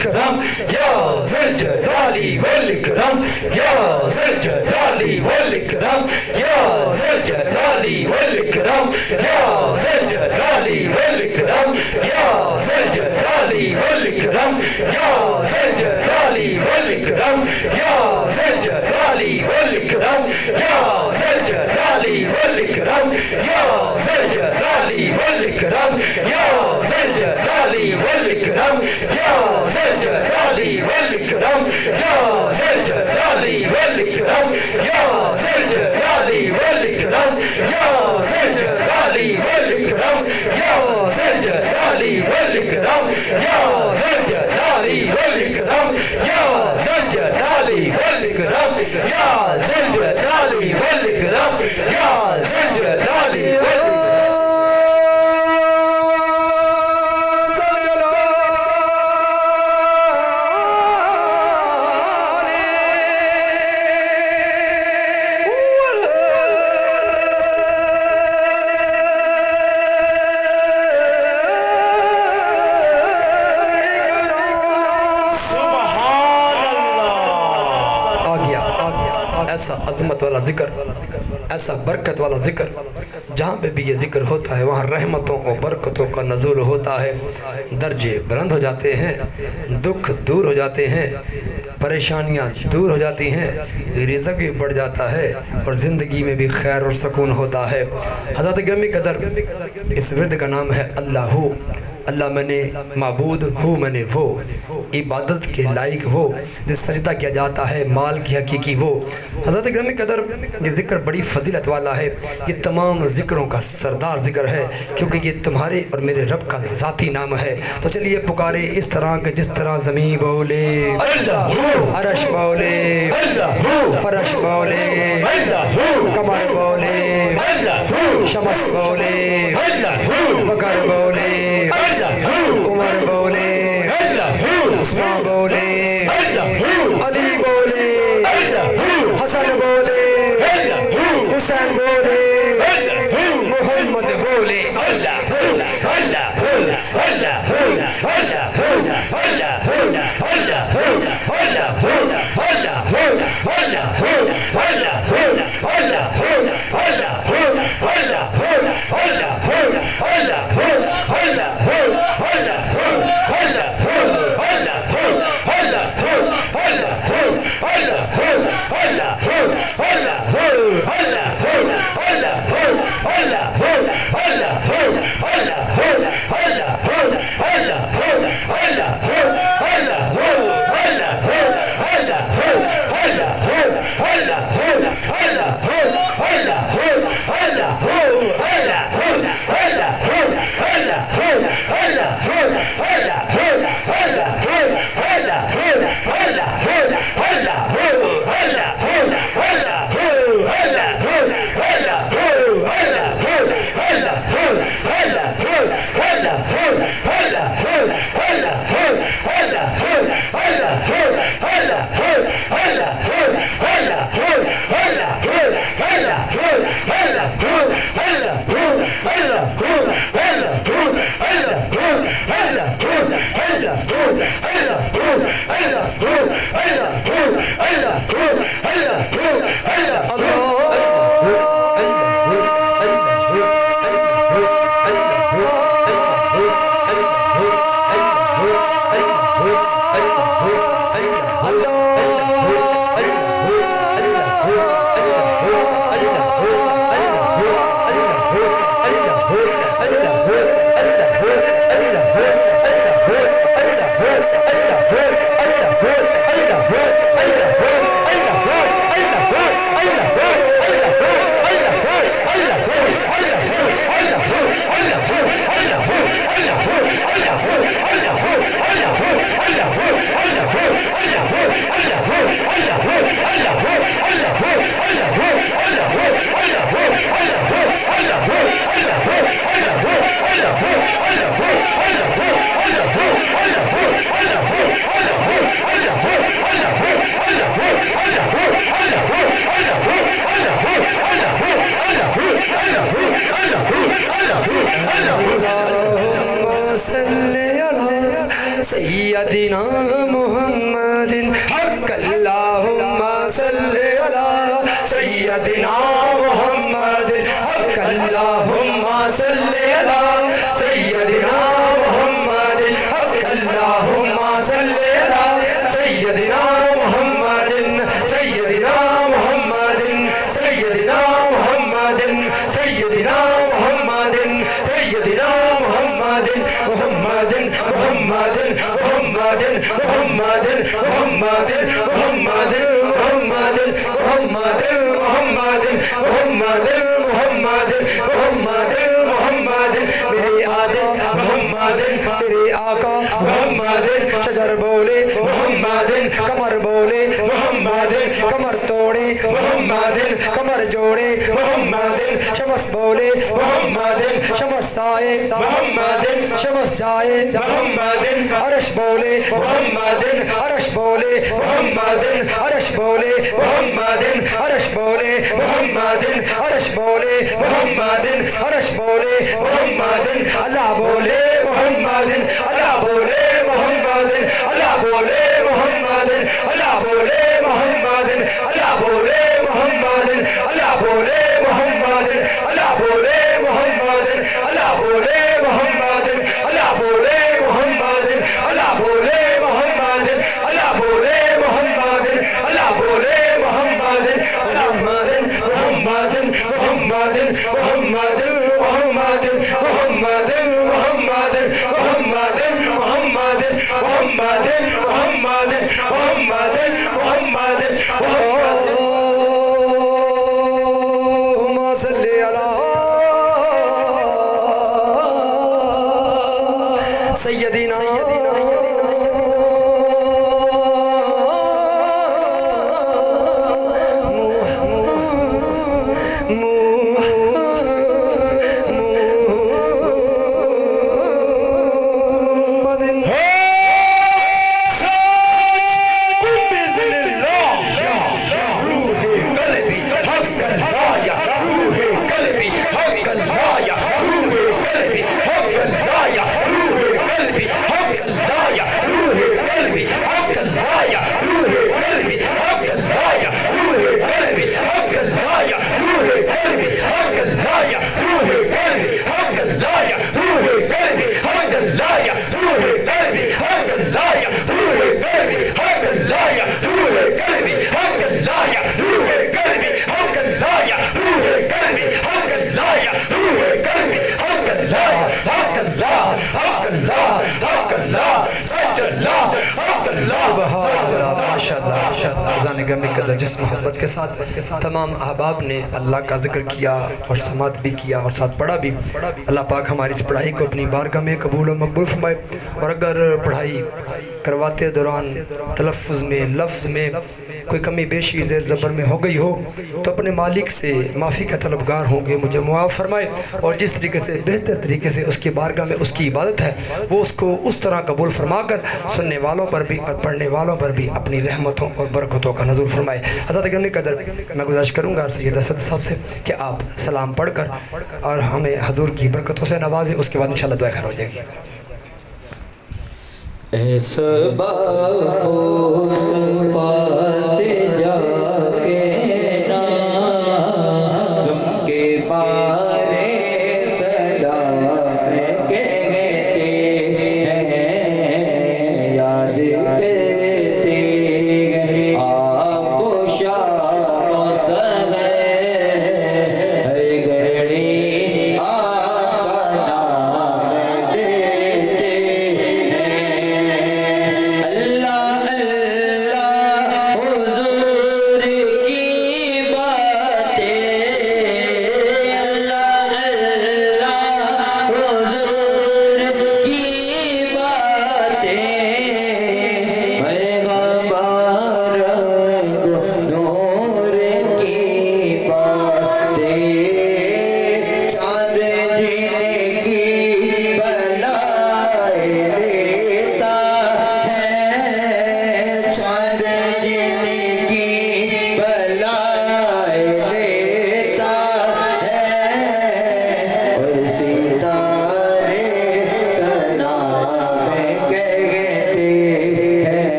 والإكرام يا ذا الجلال والإكرام يا ذا الجلال والإكرام يا ذا الجلال والإكرام يا ذا الجلال والإكرام يا ذا الجلال والإكرام يا ذا الجلال والإكرام يا ذا الجلال والإكرام يا ذا الجلال والإكرام يا ذا الجلال والإكرام يا ذا الجلال والإكرام يا ذا الجلال والإكرام يا ذا الجلال والإكرام يا ذا الجلال والإكرام يا ذا الجلال والإكرام يا ذا الجلال والإكرام يا ذا الجلال والإكرام يا ذا الجلال والإكرام يا ذا الجلال والإكرام يا ذا الجلال والإكرام ایسا عظمت والا ذکر، ایسا برکت والا ذکر، جہاں پہ بھی یہ ذکر ہوتا ہے وہاں رحمتوں اور برکتوں کا نزول ہوتا ہے، درجے بلند ہو جاتے ہیں، دکھ دور ہو جاتے ہیں، پریشانیاں دور ہو جاتی ہیں، رزق بھی بڑھ جاتا ہے اور زندگی میں بھی خیر اور سکون ہوتا ہے۔ حضرت گرامی قدر، اس ورد کا نام ہے اللہ ہو، اللہ میں نے معبود ہوں، میں نے وہ عبادت کے لائق وہ جس سجدہ کیا جاتا ہے، مال کی حقیقی وہ۔ حضرت گرامی قدر، یہ ذکر بڑی فضیلت والا ہے، یہ تمام ذکروں کا سردار ذکر ہے، کیونکہ یہ تمہارے اور میرے رب کا ذاتی نام ہے۔ تو چلیے پکارے اس طرح کہ جس طرح زمین بولے، عرش بولے، فرش بولے، قمر بولے، شمس بولے، بکر بولے، عمر بولے، عثمان بولے، علی بولے، حسن بولے، حسین بولے، محمد بولے، اللہ اللہ اللہ اللہ اللہ سیدنا محمد حق اللہم صلی علی سیدنا محمد حق اللہم صلی علی سیدنا محمد حق اللہم صلی علی سیدنا محمد سیدنا محمد سیدنا محمد سیدنا محمد سیدنا محمد محمد محمد محمد محمد محمد محمد محمد محمد محمد محمد محمد محمد محمد میرے آقا محمد تیرے آقا محمد شجر بولے محمد کمر بولے محمد کمر توڑے محمد کمر جوڑے محمد شمس بولے محمد شمس سائے محمد شمس جائے محمد عرش بولے محمد عرش بولے محمد عرش بولے محمد عرش بولے محمد عرش بولے محمد عرش بولے محمد اللہ بولے محمد اللہ بولے محمد اللہ بولے محمد اللہ بولے محمد اللہ بولے محمد اللہ بولے محمد اللہ بولے محمد اللہ بولے محمد اللہ بولے محمد اللہ بولے محمد اللہ بولے محمد اللہ بولے محمد محمد محمد محمد محمد محمد محمد محمد محمد محمد محمد محمد محمد اللہم صلی علی سیدنا جس محبت کے ساتھ تمام احباب نے اللہ کا ذکر کیا اور سماعت بھی کیا اور ساتھ پڑھا بھی، اللہ پاک ہماری اس پڑھائی کو اپنی بارگاہ میں قبول و مقبول فرمائے، اور اگر پڑھائی کرواتے دوران تلفظ میں لفظ میں کوئی کمی بیشی زیر زبر میں ہو گئی ہو تو اپنے مالک سے معافی کا طلبگار ہوں گے، مجھے معاف فرمائے، اور جس طریقے سے بہتر طریقے سے اس کی بارگاہ میں اس کی عبادت ہے وہ اس کو اس طرح قبول فرما کر سننے والوں پر بھی اور پڑھنے والوں پر بھی اپنی رحمتوں اور برکتوں کا نزول فرمائے۔ حضرت گرامی قدر میں گزارش کروں گا سید اسد صاحب سے کہ آپ سلام پڑھ کر اور ہمیں حضور کی برکتوں سے نوازیں، اس کے بعد انشاءاللہ دعا خیر ہو جائے گی۔ اے صبا مصطفیٰ سے جا کے نام تم کے بارے سلام کہتے ہیں، یاد کرتے ہیں آپ کو شام و سحر، ہر گھڑی آپ کا نام لیتے ہیں۔ اللہ اللہ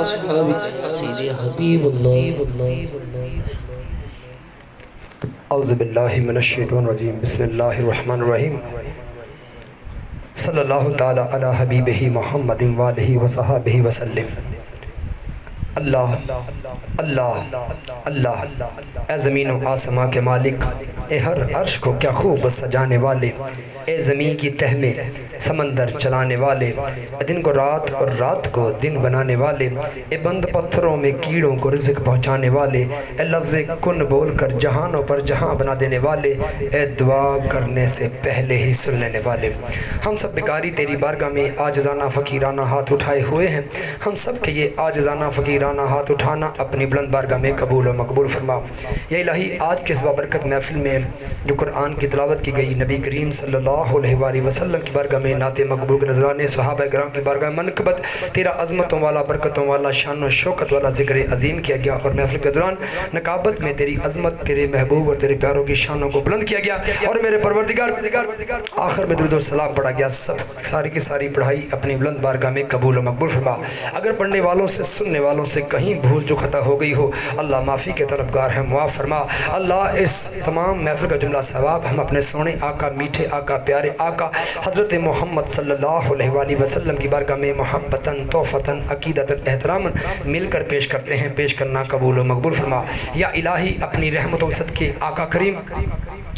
وأصحابك يا سيدي حبيب الله. اعوذ باللہ من الشیطان الرجیم بسم اللہ الرحمن الرحیم صلی اللہ تعالی علی حبیبہ محمد وآلہ وصحابہ وسلم. اللہ اللہ اللہ. اے زمین و آسمان کے مالک، اے ہر عرش کو کیا خوب سجانے والے، اے زمین کی تہ میں سمندر چلانے والے، اے دن کو رات اور رات کو دن بنانے والے، اے بند پتھروں میں کیڑوں کو رزق پہنچانے والے، اے لفظ کن بول کر جہانوں پر جہاں بنا دینے والے، اے دعا کرنے سے پہلے ہی سن لینے والے. ہم سب بیکاری تیری بارگاہ میں عاجزانہ فقیرانہ ہاتھ اٹھائے ہوئے ہیں. ہم سب کے یہ عاجزانہ فقیرانہ ہاتھ اٹھانا اپنی بلند بارگاہ میں قبول و مقبول فرما. یا الہی، آج کے اس بابرکت محفل میں جو قرآن کی تلاوت کی گئی، نبی کریم صلی اللہ علیہ وآلہ وسلم کی بارگاہ میں نعت مقبول کے نذرانے، صحابہ کرام کی بارگاہ منقبت تیرا عظمتوں والا، برکتوں والا، شان و شوکت والا ذکر عظیم کیا گیا، اور محفل کے دوران نقابت میں تیری عظمت، تیرے محبوب اور تیرے پیاروں کی شانوں کو بلند کیا گیا، اور میرے پروردگار آخر میں درود و سلام پڑھا گیا. سب ساری کی ساری پڑھائی اپنی بلند بارگاہ میں قبول و مقبول فرما. اگر پڑھنے والوں سے، سننے والوں سے کہیں بھول جو خطا ہو گئی ہو، اللہ معافی کے طلبگار ہیں، معاف فرما. اللہ اس تمام محفل کا جملہ ثواب ہم اپنے سونے آقا، میٹھے آقا، پیارے آقا حضرت محمد صلی اللہ علیہ وآلہ وسلم کی بارگاہ میں محبتاً، توفتاً، عقیدتاً، احتراماً مل کر پیش کرتے ہیں. پیش کرنا قبول و مقبول فرما. یا الہی، اپنی رحمت و صدقے آقا کریم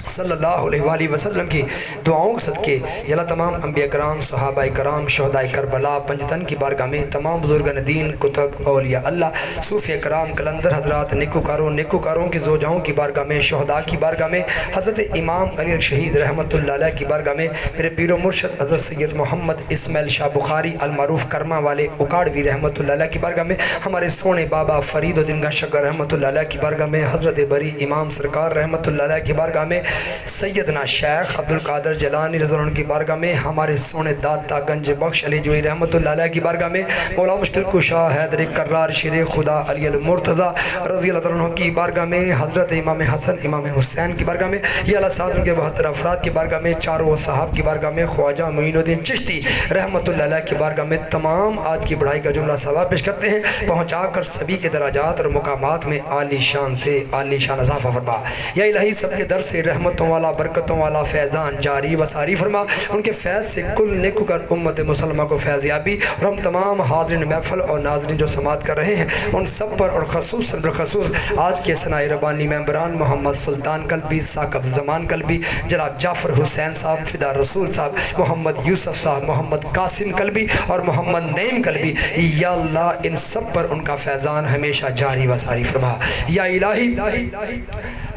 صلی اللہ علیہ وآلہ وسلم کی دعاؤں کے صدقے یا اللہ تمام انبیاء کرام، صحابہ کرام، شہداء کربلا، پنجتن کی بارگاہ میں تمام بزرگان دین، کتب، اولیاء اللہ، صوفیاء کرام، کلندر حضرات، نیکوکاروں کی زوجاؤں کی بارگاہ میں، شہداء کی بارگاہ میں، حضرت امام علی شہید رحمت اللہ علیہ کی بارگاہ میں، میرے پیر و مرشد حضرت سید محمد اسماعیل شاہ بخاری المعروف کرما والے اکاڑوی رحمت اللہ علیہ کی بارگاہ میں، ہمارے سونے بابا فرید الدین گاہ شکر رحمت اللہ علیہ کی بارگاہ میں، حضرت بری امام سرکار رحمت اللہ علیہ کی بارگاہ میں، سیدنا شیخ عبدالقادر جیلانی رضی اللہ عنہ کی بارگاہ میں، ہمارے سونے داتا گنج بخش علی جوئی رحمت اللہ علیہ کی بارگاہ میں، مولا مشترک شاہ حیدر کرار شیر خدا علی المرتضیٰ رضی اللہ عنہ کی بارگاہ میں، حضرت امام حسن امام حسین کی بارگاہ میں، یہ اللہ سعد ان کے 72 افراد کی بارگاہ میں، چاروں صاحب کی بارگاہ میں، خواجہ معین الدین چشتی رحمت اللہ علیہ کی بارگاہ میں، تمام آج کی بڑھائی کا جملہ ثواب پیش کرتے ہیں، پہنچا کر سبھی کے درجات اور مقامات میں عالی شان سے عالی شان اضافہ فرما. یا الہی، سب کے در سے رحمتوں والا، برکتوں والا فیضان جاری و ساری فرما. ان کے فیض سے کل نیکوکار امت مسلمہ کو فیض یابی، اور ہم تمام حاضرین محفل اور ناظرین جو سماعت کر رہے ہیں ان سب پر، اور خصوصاً بالخصوص آج کے ثنائی ربانی ممبران محمد سلطان قلبی، ثاقب زمان قلبی، جناب جعفر حسین صاحب، فدا رسول صاحب، محمد یوسف صاحب، محمد قاسم قلبی اور محمد نعیم قلبی، یا اللہ ان سب پر ان کا فیضان ہمیشہ جاری و ساری فرما. یا الہی،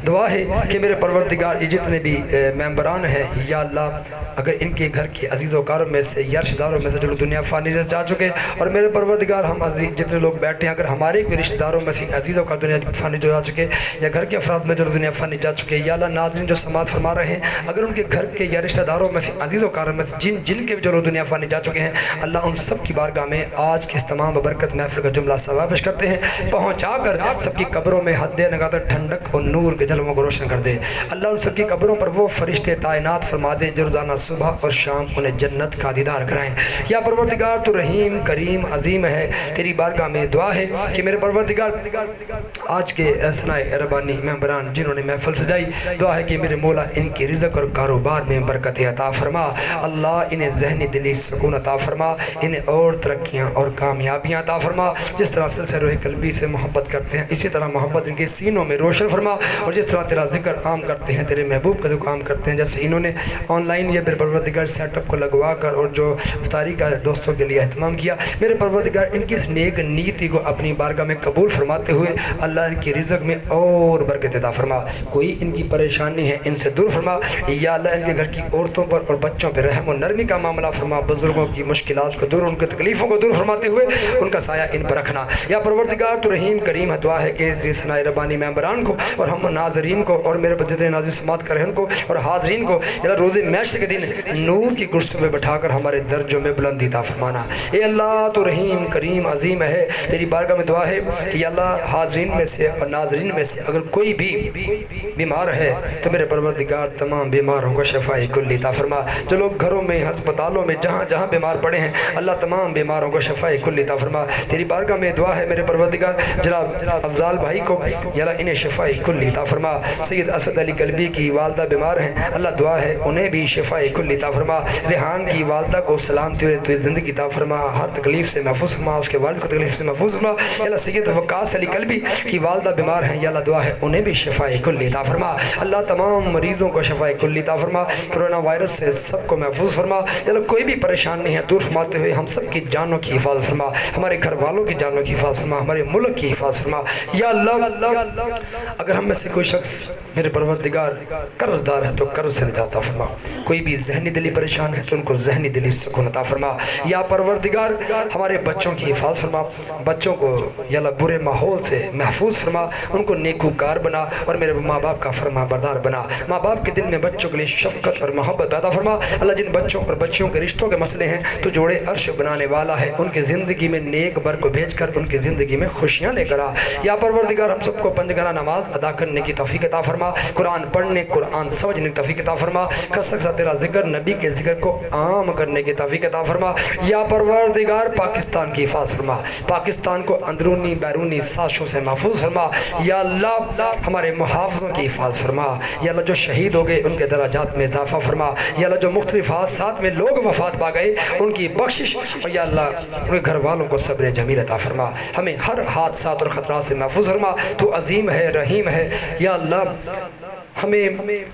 دعا ہے کہ میرے پروردگار یہ جتنے بھی ممبران ہیں، یا اللہ اگر ان کے گھر کے عزیز و کاروں میں سے یا رشتہ داروں میں سے جو دنیا فانی سے جا چکے، اور میرے پروردگار ہم عزیز جتنے لوگ بیٹھے ہیں، اگر ہمارے کوئی رشتہ داروں میں سے عزیزوں کا دنیا فانی جو جا چکے، یا گھر کے افراد میں جو دنیا فانی جا چکے، یا اللہ ناظرین جو سماعت فرما رہے ہیں اگر ان کے گھر کے یا رشتہ داروں میں سے عزیز و کاروں میں سے جن کے جو دنیا فانی جا چکے ہیں، اللہ ان سب کی بارگاہ میں آج کے اس تمام برکت محفل کا جملہ ثواب پیش کرتے ہیں، پہنچا کر سب کی قبروں میں حد نگاتر ٹھنڈک اور نور کے جلووں کو روشن کر دے. اللہ ان سب کی قبروں پر وہ فرشتے تعینات فرما دے جو روزانہ صبح اور شام انہیں جنت کا دیدار کرائیں. یا پروردگار تو رحیم کریم عظیم ہے، تیری بارگاہ میں دعا ہے کہ میرے پروردگار آج کے ثنائی ربانی ممبران جنہوں نے محفل سجائی، دعا ہے کہ میرے مولا ان کی رزق اور کاروبار میں برکت عطا فرما. اللہ انہیں ذہنی دلی سکون عطا فرما، انہیں اور ترقیاں اور کامیابیاں عطا فرما. جس طرح سلسلہ روح قلبی سے محبت کرتے ہیں اسی طرح محبت ان کے سینوں میں روشن فرما، اور جس طرح تیرا ذکر عام کرتے ہیں، تیرے محبوب کا ذکر عام کرتے ہیں، جیسے انہوں نے آن لائن یا میرے پروردگار سیٹ اپ کو لگوا کر اور جو افطاری کا دوستوں کے لیے اہتمام کیا، میرے پروردگار ان کی اس نیک نیتی کو اپنی بارگاہ میں قبول فرماتے ہوئے اللہ ان کی رزق میں اور برکت عطا فرما. کوئی ان کی پریشانی ہے ان سے دور فرما. یا اللہ ان کے گھر کی عورتوں پر اور بچوں پر رحم و نرمی کا معاملہ فرما، بزرگوں کی مشکلات کو دور، ان کی تکلیفوں کو دور فرماتے ہوئے ان کا سایہ ان پر رکھنا. یا پروردگار تو رحیم کریم دعا ہے کہ اس ثنائی ربانی ممبران کو اور ہم ناظرین کو اور میرے جتنے ناظرین سماعت کر رہے ہیں ان کو اور حاضرین کو روز محشر کے دن نور کی کرسی پہ بٹھا کر ہمارے درجوں میں بلندی عطا فرمانا. اے اللہ تو رحیم کریم عظیم ہے، تیری بارگاہ میں دعا ہے کہ یا اللہ حاضرین میں سے اور ناظرین میں سے اگر کوئی بھی بیمار ہے تو میرے پروردگار تمام بیماروں کو شفاء کلی عطا فرما. جو لوگ گھروں میں ہسپتالوں میں جہاں جہاں بیمار پڑے ہیں اللہ تمام بیماروں کو شفاء کل عطا فرما۔ تیری بارگاہ میں دعا ہے میرے پروردگار جناب افضال بھائی کو یا اللہ انہیں شفاء کل عطا فرما۔ سید اسد علی قلبی کی والدہ بیمار ہیں، اللہ دعا ہے انہیں بھی شفاء کل عطا فرما۔ ریحان کی والدہ کو سلامتی ہوئے زندگی عطا فرما، ہر تکلیف سے محفوظ فرما، اس کے والد کو تکلیف سے محفوظ فرما۔ یا اللہ سید وقاص علی قلبی کی والدہ بیمار ہیں، یا اللہ دعا ہے انہیں بھی شفاء کل عطا فرما۔ اللہ تمام مریضوں کو شفاء کل عطا فرما، کرونا وائرس سے سب کو محفوظ فرما۔ یا اللہ کوئی بھی پریشان نہیں ہے دور فرماتے ہوئے ہم سب کی جانوں کی حفاظت فرما، ہمارے گھر والوں کی جانوں کی حفاظت فرما، ہمارے ملک کی حفاظت فرما۔ یا اللہ اگر ہم میں سے کوئی شخص میرے پروردگار قرض دار ہے تو قرض سے نجات عطا فرما، کوئی بھی ذہنی دلی پریشان ہے تو ان کو ذہنی دلی سکون عطا فرما۔ یا پروردگار ہمارے بچوں کی حفاظت فرما، بچوں کو یا اللہ برے ماحول سے محفوظ فرما، ان کو نیکوکار بنا اور میرے ماں باپ کا فرما بردار بنا۔ ماں باپ کے دل میں بچوں کے لیے شفقت اور محبت پیدا فرما۔ اللہ جن بچوں اور بچیوں کے رشتوں کے مسئلے ہیں تو جوڑے عرش بنانے والا ہے، ان کی زندگی میں نیک بر کو بھیج کر ان کی زندگی میں خوشیاں لے کر آ۔ یا پروردگار ہم سب کو پنجگانہ نماز ادا کرنے کی توفیق عطا فرما، قرآن پڑھنے قرآن سمجھنے کی توفیق عطا فرما، کثرت سے تیرا ذکر نبی کے ذکر کو عام کرنے کی توفیق عطا فرما۔ یا پروردگار پاکستان کی حفاظت فرما، پاکستان کو اندرونی بیرونی سازشوں سے محفوظ فرما۔ یا اللہ ہمارے محافظوں کی حفاظت فرما۔ یا اللہ جو شہید ہو گئے ان کے درجات میں اضافہ فرما۔ یا اللہ جو مختلف حادثات میں لوگ وفات پا گئے ان کی بخشش، اور یا اللہ ان کے گھر والوں کو صبر جمیل عطا فرما، ہمیں ہر حادثات اور خطرات سے محفوظ فرما۔ تو عظیم ہے رحیم ہے، یا اللہ ہمیں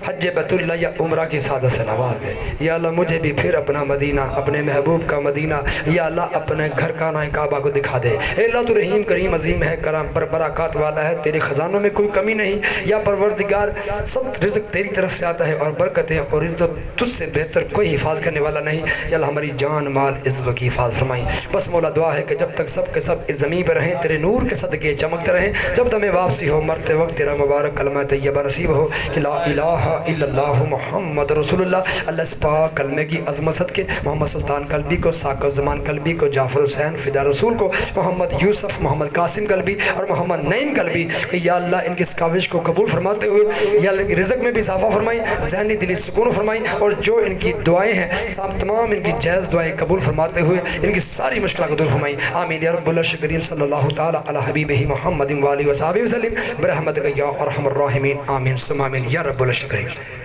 حج بیت اللہ یا عمرہ کی سعادت سے نواز دے۔ یا اللہ مجھے بھی پھر اپنا مدینہ، اپنے محبوب کا مدینہ، یا اللہ اپنے گھر کا نائے کعبہ کو دکھا دے۔ اے اللہ تو رحیم کریم عظیم ہے، کرم پر برکات والا ہے، تیرے خزانوں میں کوئی کمی نہیں۔ یا پروردگار سب رزق تیری طرف سے آتا ہے اور برکتیں اور عزت تجھ سے بہتر کوئی حفاظت کرنے والا نہیں۔ یا اللہ ہماری جان مال عزتوں کی حفاظت فرمائی۔ بس مولا دعا ہے کہ جب تک سب کے سب اس زمین پہ رہیں تیرے نور کے صدقے چمکتے رہیں، جب تک ہمیں واپسی ہو مرتے وقت تیرا مبارک کلمہ طیبہ نصیب ہو کہ لا الہ الا اللہ محمد رسول اللہ۔ اللہ اس پاک کلمے کی عظمت صدقے محمد سلطان قلبی کو، ثاقب زمان قلبی کو، جعفر حسین فدا رسول کو، محمد یوسف، محمد قاسم قلبی اور محمد نعیم قلبی، کہ یا اللہ ان کی اس کاوش کو قبول فرماتے ہوئے یا اللہ رزق میں بھی اضافہ فرمائیں، ذہنی دلی سکون فرمائیں، اور جو ان کی دعائیں ہیں تمام ان کی جائز دعائیں قبول فرماتے ہوئے ان کی ساری مشکلات کو دور فرمائیں۔ آمین یا رب العالمین، صلی اللہ تعالی علی حبیبہ محمد و آلہ و صحبہ وسلم برحمتک یا ارحم الراحمین، آمین ثم آمین یا رب العالمین۔